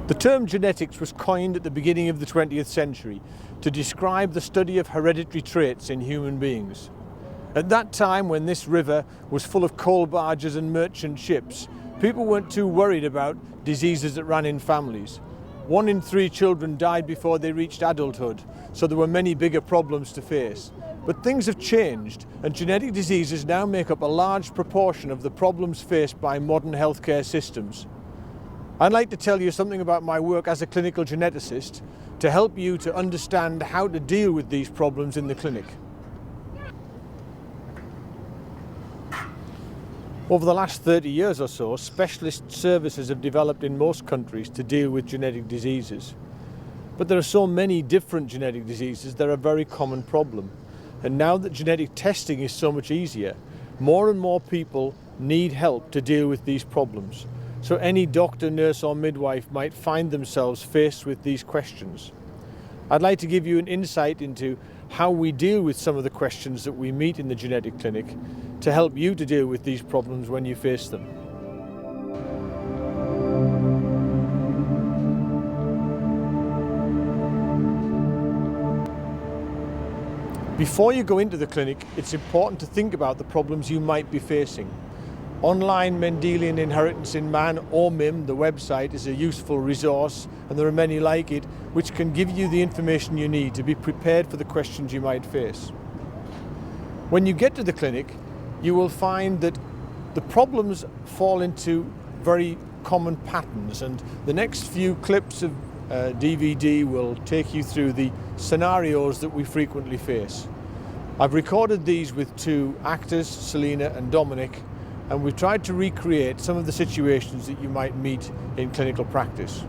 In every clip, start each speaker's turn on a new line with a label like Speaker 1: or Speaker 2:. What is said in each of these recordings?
Speaker 1: The term genetics was coined at the beginning of the 20th century to describe the study of hereditary traits in human beings. At that time, when this river was full of coal barges and merchant ships, people weren't too worried about diseases that ran in families. 1 in 3 children died before they reached adulthood, so there were many bigger problems to face. But things have changed, and genetic diseases now make up a large proportion of the problems faced by modern healthcare systems. I'd like to tell you something about my work as a clinical geneticist to help you to understand how to deal with these problems in the clinic. Over the last 30 years or so, specialist services have developed in most countries to deal with genetic diseases. But there are so many different genetic diseases, they're a very common problem. And now that genetic testing is so much easier, more and more people need help to deal with these problems. So any doctor, nurse or midwife might find themselves faced with these questions. I'd like to give you an insight into how we deal with some of the questions that we meet in the genetic clinic to help you to deal with these problems when you face them. Before you go into the clinic, it's important to think about the problems you might be facing. Online Mendelian Inheritance in Man, or MIM, the website, is a useful resource, and there are many like it, which can give you the information you need to be prepared for the questions you might face. When you get to the clinic, you will find that the problems fall into very common patterns, and the next few clips of DVD will take you through the scenarios that we frequently face. I've recorded these with 2 actors, Selina and Dominic, and we've tried to recreate some of the situations that you might meet in clinical practice.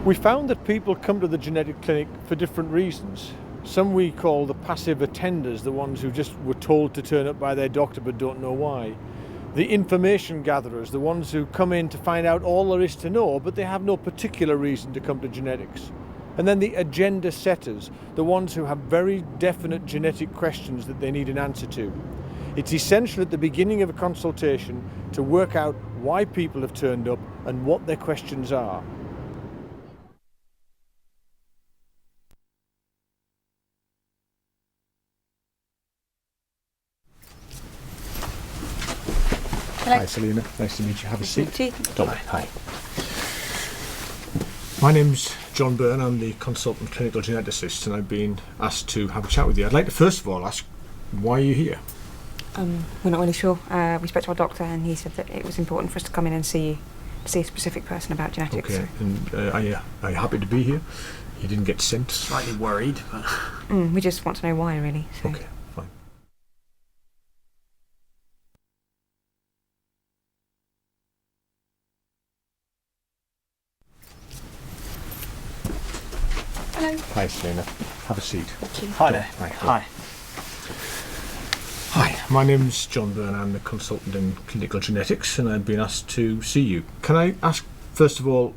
Speaker 1: We found that people come to the genetic clinic for different reasons. Some we call the passive attenders, the ones who just were told to turn up by their doctor but don't know why. The information gatherers, the ones who come in to find out all there is to know, but they have no particular reason to come to genetics. And then the agenda setters, the ones who have very definite genetic questions that they need an answer to. It's essential at the beginning of a consultation to work out why people have turned up and what their questions are.
Speaker 2: Hello.
Speaker 1: Hi Selina, nice to meet you. Have a seat.
Speaker 2: Dominic,
Speaker 1: hi. My name's John Byrne, I'm the consultant clinical geneticist, and I've been asked to have a chat with you. I'd like to first of all ask, why are you here?
Speaker 2: We're not really sure. We spoke to our doctor and he said that it was important for us to come in and see a specific person about genetics.
Speaker 1: Okay, and are you happy to be here? You didn't get sent?
Speaker 3: Slightly worried, but...
Speaker 2: We just want to know why, really. So.
Speaker 1: Okay, fine.
Speaker 2: Hello.
Speaker 1: Hi Selina, have a seat.
Speaker 2: Thank you.
Speaker 3: Hi there.
Speaker 1: Hi. Hi, my name's John Byrne, I'm the consultant in clinical genetics, and I've been asked to see you. Can I ask, first of all,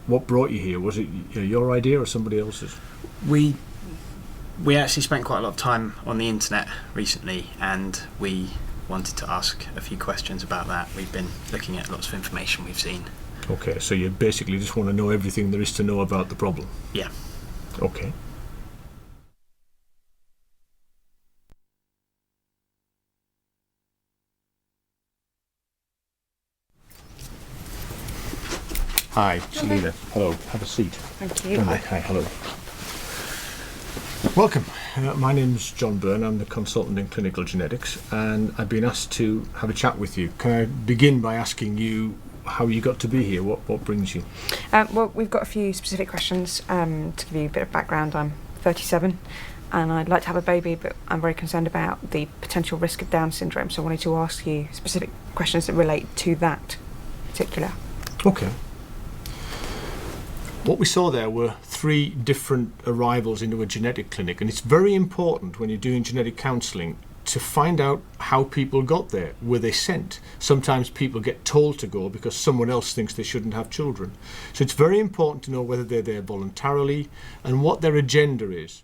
Speaker 1: what brought you here? Was it your idea or somebody else's?
Speaker 3: We actually spent quite a lot of time on the internet recently, and we wanted to ask a few questions about that. We've been looking at lots of information we've seen.
Speaker 1: Okay, so you basically just want to know everything there is to know about the problem?
Speaker 3: Yeah.
Speaker 1: Okay. Hi, Selina. Hello. Have a seat.
Speaker 2: Thank you.
Speaker 1: Hi. Hello. Welcome. My name's John Byrne. I'm the consultant in clinical genetics, and I've been asked to have a chat with you. Can I begin by asking you how you got to be here? What brings you?
Speaker 2: Well, we've got a few specific questions to give you a bit of background. I'm 37 and I'd like to have a baby, but I'm very concerned about the potential risk of Down syndrome, so I wanted to ask you specific questions that relate to that particular.
Speaker 1: Okay. What we saw there were 3 different arrivals into a genetic clinic, and it's very important when you're doing genetic counselling to find out how people got there. Were they sent? Sometimes people get told to go because someone else thinks they shouldn't have children. So it's very important to know whether they're there voluntarily and what their agenda is.